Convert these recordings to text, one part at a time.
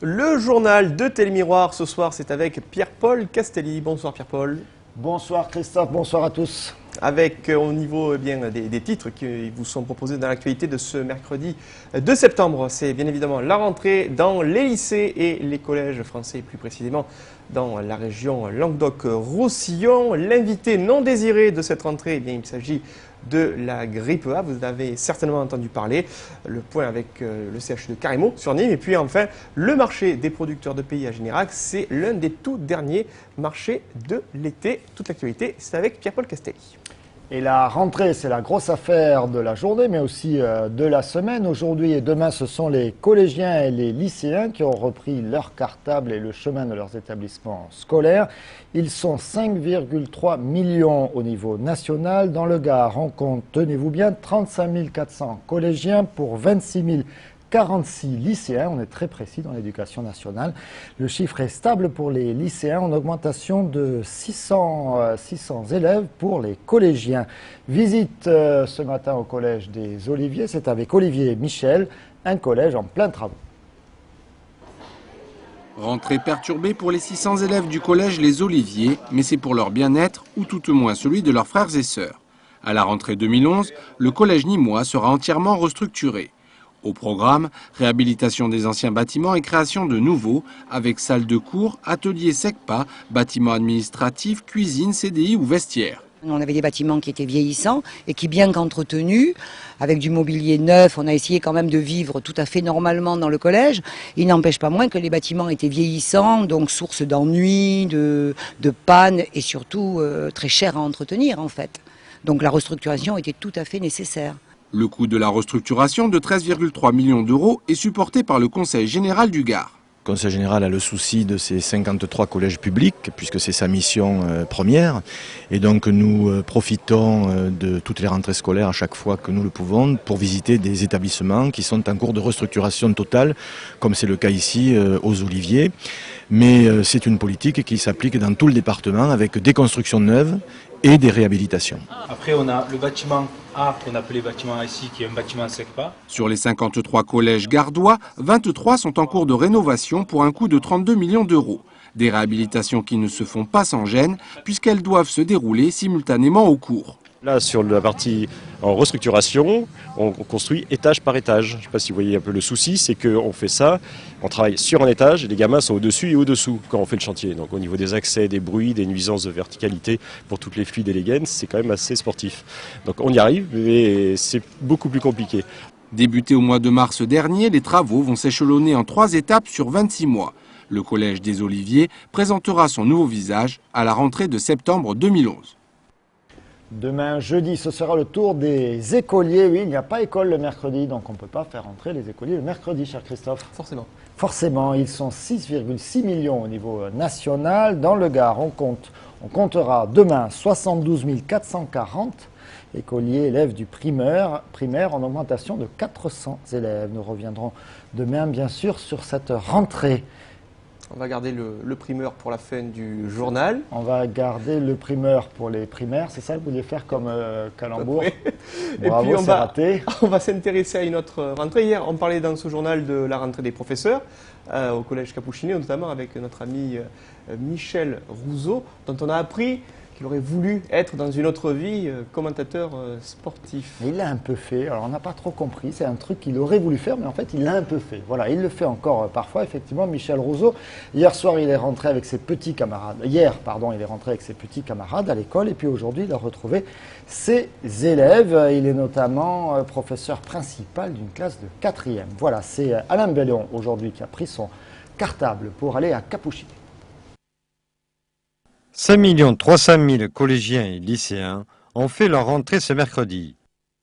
Le journal de Télémiroir ce soir, c'est avec Pierre-Paul Castelli. Bonsoir Pierre-Paul. Bonsoir Christophe, bonsoir à tous. Avec au niveau des titres qui vous sont proposés dans l'actualité de ce mercredi 2 septembre, c'est bien évidemment la rentrée dans les lycées et les collèges français, plus précisément dans la région Languedoc-Roussillon. L'invité non désiré de cette rentrée, eh bien, il s'agit de la grippe A, vous avez certainement entendu parler. Le point avec le CHU de Carimo sur Nîmes. Et puis enfin, le marché des producteurs de pays à Générac, c'est l'un des tout derniers marchés de l'été. Toute l'actualité, c'est avec Pierre-Paul Castelli. Et la rentrée, c'est la grosse affaire de la journée, mais aussi de la semaine. Aujourd'hui et demain, ce sont les collégiens et les lycéens qui ont repris leur cartable et le chemin de leurs établissements scolaires. Ils sont 5,3 millions au niveau national. Dans le Gard, on compte, tenez-vous bien, 35 400 collégiens pour 26 046 lycéens, on est très précis dans l'éducation nationale. Le chiffre est stable pour les lycéens, en augmentation de 600 élèves pour les collégiens. Visite ce matin au collège des Oliviers, c'est avec Olivier Michel, un collège en plein travaux. Rentrée perturbée pour les 600 élèves du collège Les Oliviers, mais c'est pour leur bien-être ou tout au moins celui de leurs frères et sœurs. À la rentrée 2011, le collège nîmois sera entièrement restructuré. Au programme, réhabilitation des anciens bâtiments et création de nouveaux, avec salles de cours, ateliers SECPA, bâtiments administratifs, cuisine, CDI ou vestiaires. On avait des bâtiments qui étaient vieillissants et qui, bien qu'entretenus, avec du mobilier neuf, on a essayé quand même de vivre tout à fait normalement dans le collège. Il n'empêche pas moins que les bâtiments étaient vieillissants, donc source d'ennuis, de pannes et surtout très chers à entretenir en fait. Donc la restructuration était tout à fait nécessaire. Le coût de la restructuration de 13,3 millions d'euros est supporté par le Conseil général du Gard. Le Conseil général a le souci de ces 53 collèges publics, puisque c'est sa mission première. Et donc nous profitons de toutes les rentrées scolaires à chaque fois que nous le pouvons pour visiter des établissements qui sont en cours de restructuration totale, comme c'est le cas ici aux Oliviers. Mais c'est une politique qui s'applique dans tout le département avec des constructions neuves et des réhabilitations. Après, on a le bâtiment A, qu'on appelait bâtiment A ici, qui est un bâtiment SECPA. Sur les 53 collèges gardois, 23 sont en cours de rénovation pour un coût de 32 millions d'euros. Des réhabilitations qui ne se font pas sans gêne, puisqu'elles doivent se dérouler simultanément au cours. Là, sur la partie en restructuration, on construit étage par étage. Je ne sais pas si vous voyez un peu le souci, c'est qu'on fait ça, on travaille sur un étage et les gamins sont au-dessus et au-dessous quand on fait le chantier. Donc au niveau des accès, des bruits, des nuisances de verticalité pour toutes les fluides et les gaines, c'est quand même assez sportif. Donc on y arrive, mais c'est beaucoup plus compliqué. Débutés au mois de mars dernier, les travaux vont s'échelonner en 3 étapes sur 26 mois. Le collège des Oliviers présentera son nouveau visage à la rentrée de septembre 2011. Demain, jeudi, ce sera le tour des écoliers. Oui, il n'y a pas école le mercredi, donc on ne peut pas faire entrer les écoliers le mercredi, cher Christophe. Forcément. Forcément, ils sont 6,6 millions au niveau national. Dans le Gard, on comptera demain 72 440 écoliers élèves du primaire en augmentation de 400 élèves. Nous reviendrons demain, bien sûr, sur cette rentrée. On va garder le primeur pour la fin du journal. On va garder le primeur pour les primaires, c'est ça que vous vouliez faire comme calembour. Bravo, et puis raté. On va s'intéresser à une autre rentrée. Hier, on parlait dans ce journal de la rentrée des professeurs, au collège Capucines, notamment avec notre ami Michel Rousseau, dont on a appris qu'il aurait voulu être dans une autre vie commentateur sportif. Il l'a un peu fait, alors on n'a pas trop compris, c'est un truc qu'il aurait voulu faire, mais en fait il l'a un peu fait. Voilà, il le fait encore parfois, effectivement, Michel Rousseau. Hier soir, il est rentré avec ses petits camarades. Hier, pardon, il est rentré avec ses petits camarades à l'école, et puis aujourd'hui, il a retrouvé ses élèves. Il est notamment professeur principal d'une classe de 4e. Voilà, c'est Alain Bellion aujourd'hui qui a pris son cartable pour aller à Capucines. 5 300 000 collégiens et lycéens ont fait leur rentrée ce mercredi.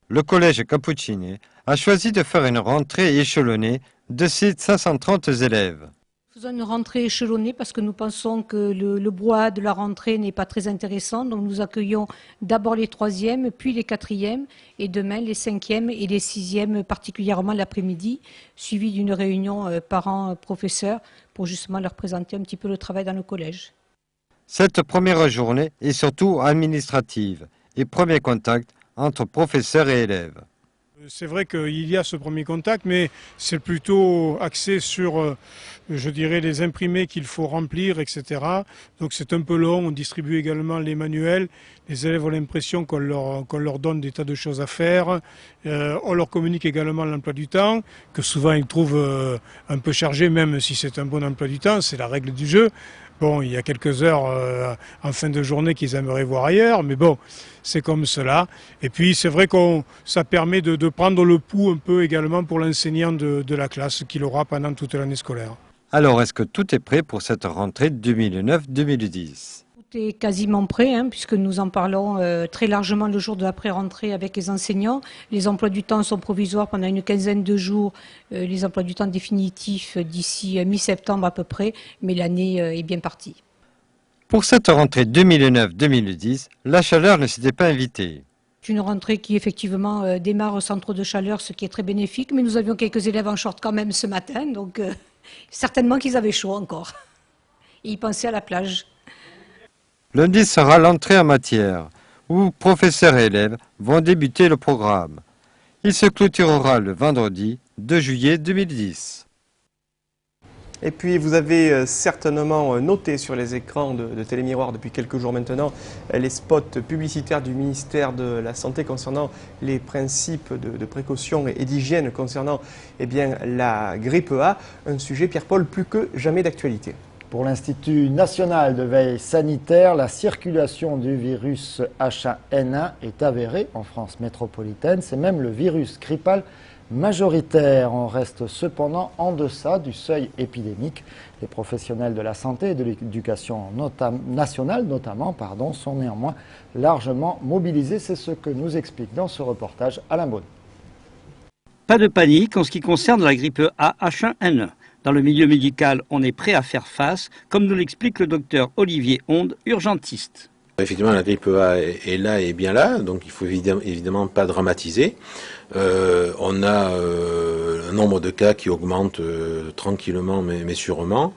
Le collège Capucines a choisi de faire une rentrée échelonnée de ses 530 élèves. Nous faisons une rentrée échelonnée parce que nous pensons que le brouhaha de la rentrée n'est pas très intéressant. Donc nous accueillons d'abord les 3e, puis les 4e et demain les 5e et les 6e, particulièrement l'après-midi, suivi d'une réunion parents-professeurs pour justement leur présenter un petit peu le travail dans le collège. Cette première journée est surtout administrative et premier contact entre professeurs et élèves. C'est vrai qu'il y a ce premier contact, mais c'est plutôt axé sur, je dirais, les imprimés qu'il faut remplir, etc. Donc c'est un peu long. On distribue également les manuels. Les élèves ont l'impression qu'on leur donne des tas de choses à faire. On leur communique également l'emploi du temps, que souvent ils trouvent un peu chargé, même si c'est un bon emploi du temps. C'est la règle du jeu. Bon, il y a quelques heures en fin de journée qu'ils aimeraient voir ailleurs, mais bon, c'est comme cela. Et puis c'est vrai que ça permet de prendre le pouls un peu également pour l'enseignant de la classe qu'il aura pendant toute l'année scolaire. Alors, est-ce que tout est prêt pour cette rentrée 2009-2010 ? Tout est quasiment prêt, puisque nous en parlons très largement le jour de la pré-rentrée avec les enseignants. Les emplois du temps sont provisoires pendant une quinzaine de jours, les emplois du temps définitifs d'ici mi-septembre à peu près, mais l'année est bien partie. Pour cette rentrée 2009-2010, la chaleur ne s'était pas invitée. C'est une rentrée qui effectivement démarre sans trop de chaleur, ce qui est très bénéfique, mais nous avions quelques élèves en short quand même ce matin, donc certainement qu'ils avaient chaud encore. Et ils pensaient à la plage. Lundi sera l'entrée en matière, où professeurs et élèves vont débuter le programme. Il se clôturera le vendredi 2 juillet 2010. Et puis vous avez certainement noté sur les écrans de Télémiroir depuis quelques jours maintenant les spots publicitaires du ministère de la Santé concernant les principes de précaution et d'hygiène concernant la grippe A, un sujet, Pierre-Paul, plus que jamais d'actualité. Pour l'Institut national de veille sanitaire, la circulation du virus H1N1 est avérée en France métropolitaine. C'est même le virus grippal majoritaire. On reste cependant en deçà du seuil épidémique. Les professionnels de la santé et de l'éducation nationale notamment, sont néanmoins largement mobilisés. C'est ce que nous explique dans ce reportage Alain Beaune. Pas de panique en ce qui concerne la grippe A H1N1. Dans le milieu médical, on est prêt à faire face, comme nous l'explique le docteur Olivier Onde, urgentiste. Effectivement, la grippe A est là et bien là, donc il ne faut évidemment pas dramatiser. On a un nombre de cas qui augmente tranquillement mais sûrement.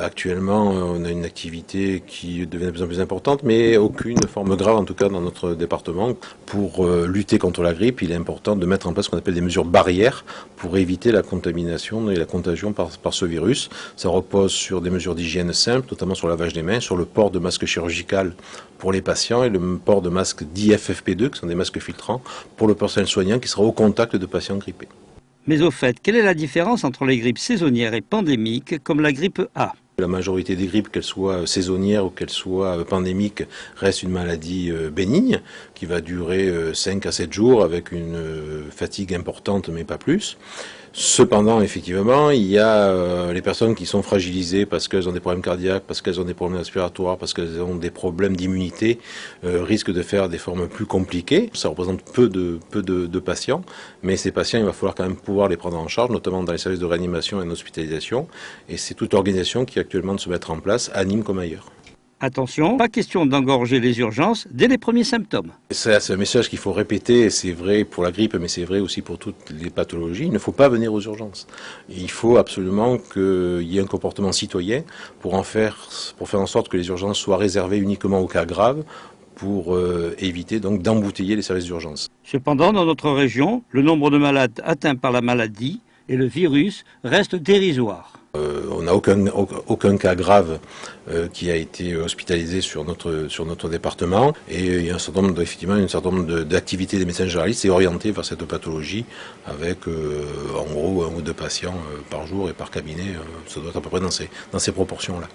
Actuellement, on a une activité qui devient de plus en plus importante, mais aucune forme grave, en tout cas dans notre département. Pour lutter contre la grippe, il est important de mettre en place ce qu'on appelle des mesures barrières pour éviter la contamination et la contagion par ce virus. Ça repose sur des mesures d'hygiène simples, notamment sur le lavage des mains, sur le port de masque chirurgical pour les patients et le port de masques d'IFFP2, qui sont des masques filtrants, pour le personnel soignant qui sera au contact de patients grippés. Mais au fait, quelle est la différence entre les grippes saisonnières et pandémiques, comme la grippe A ? La majorité des grippes, qu'elles soient saisonnières ou qu'elles soient pandémiques, reste une maladie bénigne qui va durer 5 à 7 jours avec une fatigue importante mais pas plus. Cependant, effectivement, il y a les personnes qui sont fragilisées parce qu'elles ont des problèmes cardiaques, parce qu'elles ont des problèmes respiratoires, parce qu'elles ont des problèmes d'immunité, risquent de faire des formes plus compliquées. Ça représente peu de patients, mais ces patients, il va falloir quand même pouvoir les prendre en charge, notamment dans les services de réanimation et d'hospitalisation. Et c'est toute l'organisation qui actuellement de se mettre en place, à Nîmes comme ailleurs. Attention, pas question d'engorger les urgences dès les premiers symptômes. C'est un message qu'il faut répéter, c'est vrai pour la grippe, mais c'est vrai aussi pour toutes les pathologies. Il ne faut pas venir aux urgences. Il faut absolument qu'il y ait un comportement citoyen pour faire en sorte que les urgences soient réservées uniquement aux cas graves, pour éviter donc d'embouteiller les services d'urgence. Cependant, dans notre région, le nombre de malades atteints par la maladie et le virus reste dérisoire. On n'a aucun cas grave qui a été hospitalisé sur notre département et il y a un certain nombre d'activités des médecins généralistes orientées vers cette pathologie avec en gros 1 ou 2 patients par jour et par cabinet. Ça doit être à peu près dans ces proportions-là.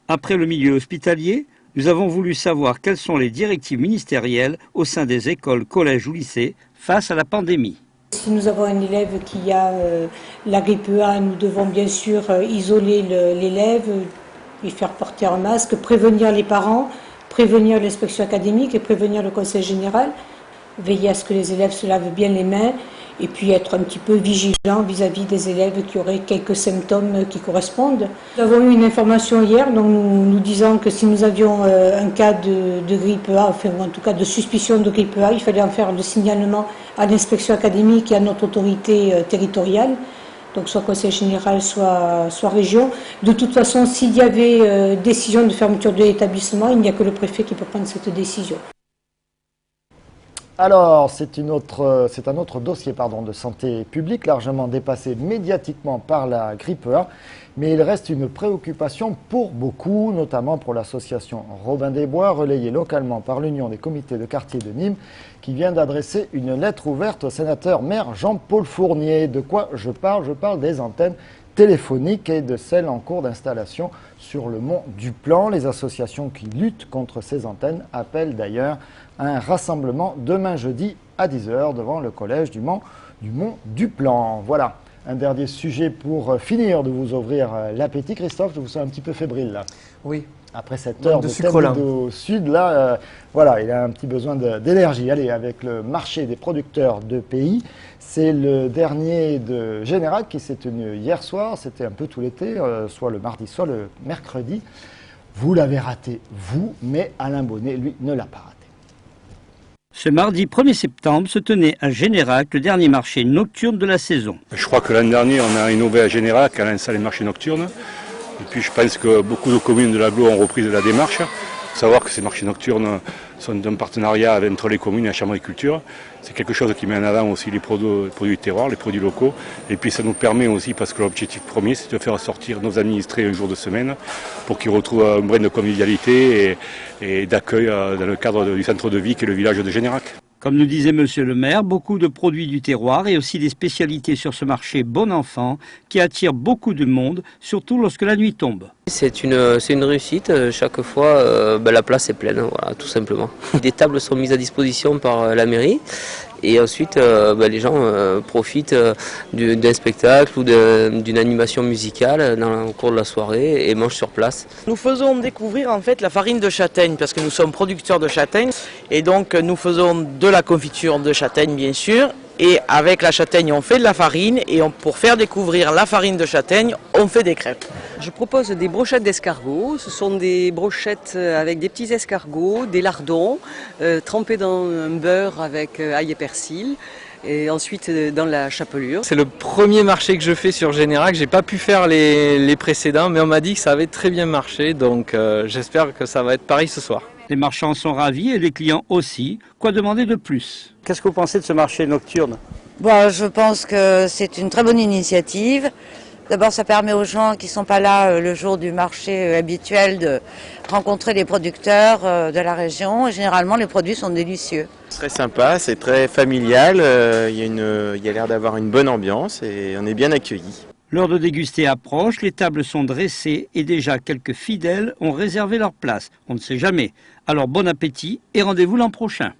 Après le milieu hospitalier, nous avons voulu savoir quelles sont les directives ministérielles au sein des écoles, collèges ou lycées face à la pandémie. Si nous avons un élève qui a la grippe A, nous devons bien sûr isoler l'élève, lui faire porter un masque, prévenir les parents, prévenir l'inspection académique et prévenir le conseil général, veiller à ce que les élèves se lavent bien les mains et puis être un petit peu vigilant vis-à-vis des élèves qui auraient quelques symptômes qui correspondent. Nous avons eu une information hier, donc nous disant que si nous avions un cas de grippe A, enfin en tout cas de suspicion de grippe A, il fallait en faire le signalement à l'inspection académique et à notre autorité territoriale, donc soit conseil général, soit région. De toute façon, s'il y avait décision de fermeture de l'établissement, il n'y a que le préfet qui peut prendre cette décision. Alors, c'est un autre dossier de santé publique, largement dépassé médiatiquement par la grippe A, mais il reste une préoccupation pour beaucoup, notamment pour l'association Robin des Bois, relayée localement par l'Union des comités de quartier de Nîmes, qui vient d'adresser une lettre ouverte au sénateur-maire Jean-Paul Fournier. De quoi je parle? Je parle des antennes téléphoniques et de celles en cours d'installation sur le mont Duplan. Les associations qui luttent contre ces antennes appellent d'ailleurs à un rassemblement demain jeudi à 10 h devant le collège du mont Duplan. Voilà, un dernier sujet pour finir de vous ouvrir l'appétit. Christophe, je vous sens un petit peu fébrile là. Oui. Après cette heure de thème au sud, là, voilà, il a un petit besoin d'énergie. Allez, avec le marché des producteurs de pays, c'est le dernier de Générac qui s'est tenu hier soir. C'était un peu tout l'été, soit le mardi, soit le mercredi. Vous l'avez raté, vous, mais Alain Bonnet, lui, ne l'a pas raté. Ce mardi 1er septembre se tenait à Générac le dernier marché nocturne de la saison. Je crois que l'année dernière, on a innové à Générac, à l'installé les marchés nocturnes. Et puis je pense que beaucoup de communes de l'agglo ont repris de la démarche. Il faut savoir que ces marchés nocturnes sont un partenariat entre les communes et la Chambre d'agriculture. C'est quelque chose qui met en avant aussi les produits du terroir, les produits locaux. Et puis ça nous permet aussi, parce que l'objectif premier, c'est de faire sortir nos administrés un jour de semaine pour qu'ils retrouvent un brin de convivialité et d'accueil dans le cadre du centre de vie qui est le village de Générac. Comme nous disait Monsieur le maire, beaucoup de produits du terroir et aussi des spécialités sur ce marché bon enfant qui attire beaucoup de monde, surtout lorsque la nuit tombe. C'est une réussite, chaque fois la place est pleine, voilà, tout simplement. Des tables sont mises à disposition par la mairie et ensuite les gens profitent d'un spectacle ou d'une animation musicale au cours de la soirée et mangent sur place. Nous faisons découvrir en fait la farine de châtaigne parce que nous sommes producteurs de châtaigne et donc nous faisons de la confiture de châtaigne bien sûr. Et avec la châtaigne, on fait de la farine et pour faire découvrir la farine de châtaigne, on fait des crêpes. Je propose des brochettes d'escargots. Ce sont des brochettes avec des petits escargots, des lardons, trempés dans un beurre avec ail et persil. Et ensuite dans la chapelure. C'est le premier marché que je fais sur Générac. J'ai pas pu faire les précédents, mais on m'a dit que ça avait très bien marché, donc j'espère que ça va être pareil ce soir. Les marchands sont ravis et les clients aussi. Quoi demander de plus? Qu'est-ce que vous pensez de ce marché nocturne? Je pense que c'est une très bonne initiative. D'abord, ça permet aux gens qui ne sont pas là le jour du marché habituel de rencontrer les producteurs de la région. Et généralement, les produits sont délicieux. C'est très sympa, c'est très familial. Il y a l'air d'avoir une bonne ambiance et on est bien accueillis. L'heure de déguster approche, les tables sont dressées et déjà quelques fidèles ont réservé leur place. On ne sait jamais. Alors bon appétit et rendez-vous l'an prochain.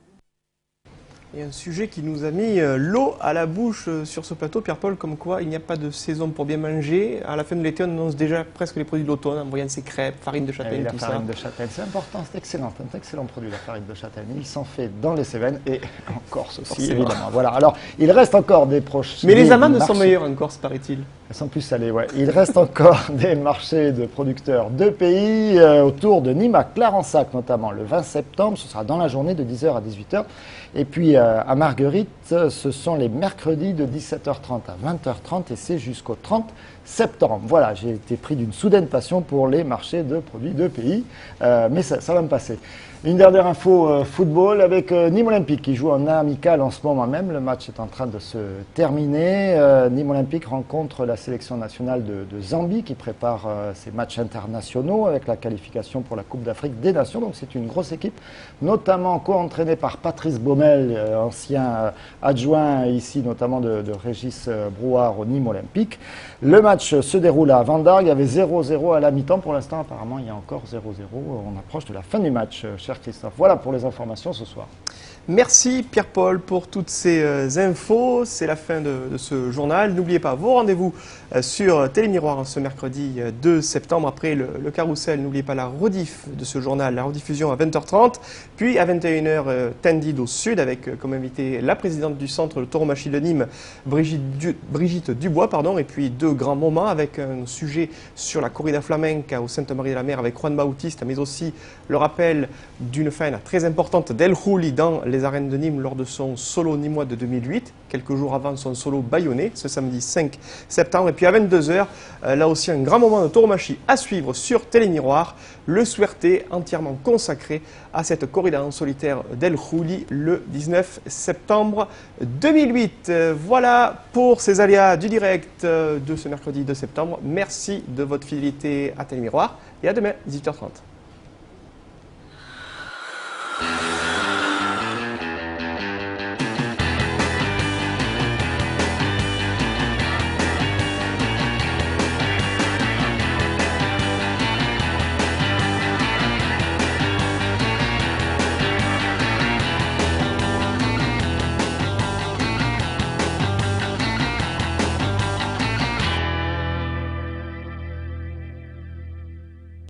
Il y a un sujet qui nous a mis l'eau à la bouche sur ce plateau, Pierre-Paul, comme quoi il n'y a pas de saison pour bien manger. À la fin de l'été, on annonce déjà presque les produits de l'automne en voyant ces crêpes, farine de châtaigne, la tout farine ça. de châtaigne, c'est important, c'est excellent, un excellent produit, la farine de châtaigne. Il s'en fait dans les Cévennes et en Corse aussi, évidemment. Voilà. Alors, il reste encore des proches. Mais les amandes sont meilleures en Corse, paraît-il. Elles sont plus salées, ouais. Il reste encore des marchés de producteurs de pays autour de Nîmes, à Clarensac notamment, le 20 septembre. Ce sera dans la journée de 10 h à 18 h. Et puis à Marguerite, ce sont les mercredis de 17h30 à 20h30 et c'est jusqu'au 30 septembre. Voilà, j'ai été pris d'une soudaine passion pour les marchés de produits de pays, mais ça va me passer. Une dernière info football avec Nîmes Olympique qui joue en amical en ce moment même. Le match est en train de se terminer. Nîmes Olympique rencontre la sélection nationale de Zambie qui prépare ses matchs internationaux avec la qualification pour la Coupe d'Afrique des Nations. Donc c'est une grosse équipe, notamment co-entraînée par Patrice Baumel, ancien adjoint ici notamment de Régis Brouard au Nîmes Olympique. Le match se déroule à Vendargue. Il y avait 0-0 à la mi-temps. Pour l'instant, apparemment, il y a encore 0-0. On approche de la fin du match, cher Christophe. Voilà pour les informations ce soir. Merci Pierre-Paul pour toutes ces infos. C'est la fin de ce journal. N'oubliez pas vos rendez-vous sur Télémiroir ce mercredi 2 septembre. Après le carrousel, n'oubliez pas la rediff de ce journal, la rediffusion à 20h30. Puis à 21h, Tendid au sud avec comme invité la présidente du centre de tauromachie de Nîmes, Brigitte Dubois. Et puis deux grands moments avec un sujet sur la corrida flamenca au Sainte-Marie-de-la-Mer avec Juan Bautista, mais aussi le rappel d'une faine très importante d'El Juli dans les les arènes de Nîmes lors de son solo nîmois de 2008, quelques jours avant son solo bayonnais, ce samedi 5 septembre. Et puis à 22 h, là aussi un grand moment de tauromachie à suivre sur Télémiroir, le Suerté entièrement consacré à cette corrida en solitaire d'El Khouli le 19 septembre 2008. Voilà pour ces aléas du direct de ce mercredi 2 septembre. Merci de votre fidélité à Télémiroir et à demain 18 h 30.